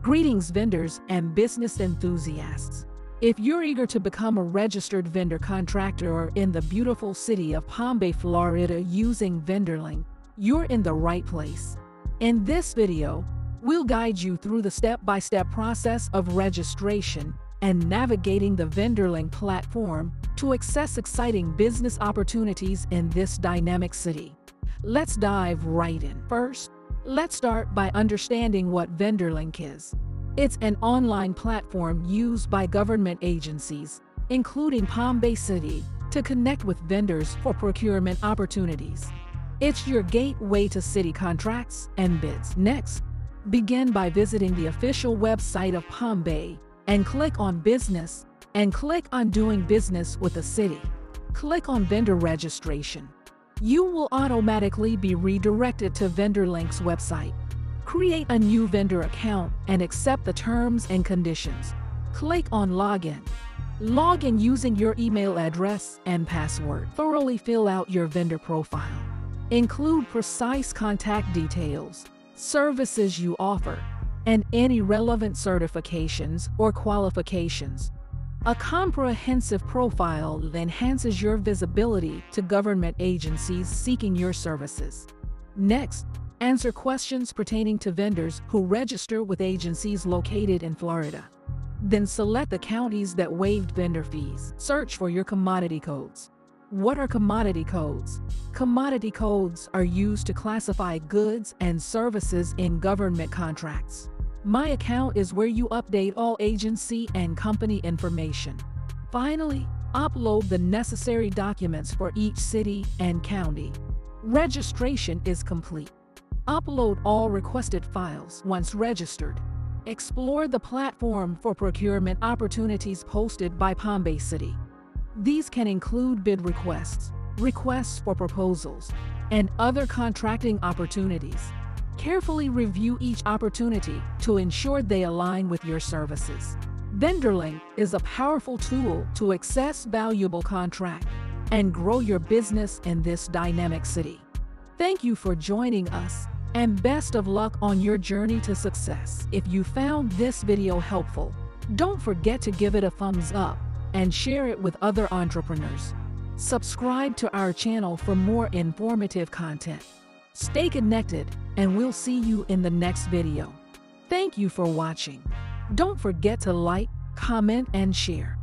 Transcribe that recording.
Greetings, vendors and business enthusiasts. If you're eager to become a registered vendor contractor in the beautiful city of Palm Bay, Florida using VendorLink, you're in the right place. In this video, we'll guide you through the step-by-step process of registration and navigating the VendorLink platform to access exciting business opportunities in this dynamic city. Let's dive right in. First, let's start by understanding what VendorLink is. It's an online platform used by government agencies, including Palm Bay City, to connect with vendors for procurement opportunities. It's your gateway to city contracts and bids. Next, begin by visiting the official website of Palm Bay and click on Business and click on Doing Business with the City. Click on Vendor Registration. You will automatically be redirected to VendorLink's website. Create a new vendor account and accept the terms and conditions. Click on Login. Log in using your email address and password. Thoroughly fill out your vendor profile. Include precise contact details, services you offer, and any relevant certifications or qualifications. A comprehensive profile enhances your visibility to government agencies seeking your services. Next, answer questions pertaining to vendors who register with agencies located in Florida. Then select the counties that waived vendor fees. Search for your commodity codes. What are commodity codes? Commodity codes are used to classify goods and services in government contracts. My Account is where you update all agency and company information. Finally, upload the necessary documents for each city and county. Registration is complete. Upload all requested files once registered. Explore the platform for procurement opportunities posted by Palm Bay City. These can include bid requests, requests for proposals, and other contracting opportunities. Carefully review each opportunity to ensure they align with your services. VendorLink is a powerful tool to access valuable contracts and grow your business in this dynamic city. Thank you for joining us, and best of luck on your journey to success. If you found this video helpful, don't forget to give it a thumbs up and share it with other entrepreneurs. Subscribe to our channel for more informative content. Stay connected, and we'll see you in the next video. Thank you for watching. Don't forget to like, comment, and share.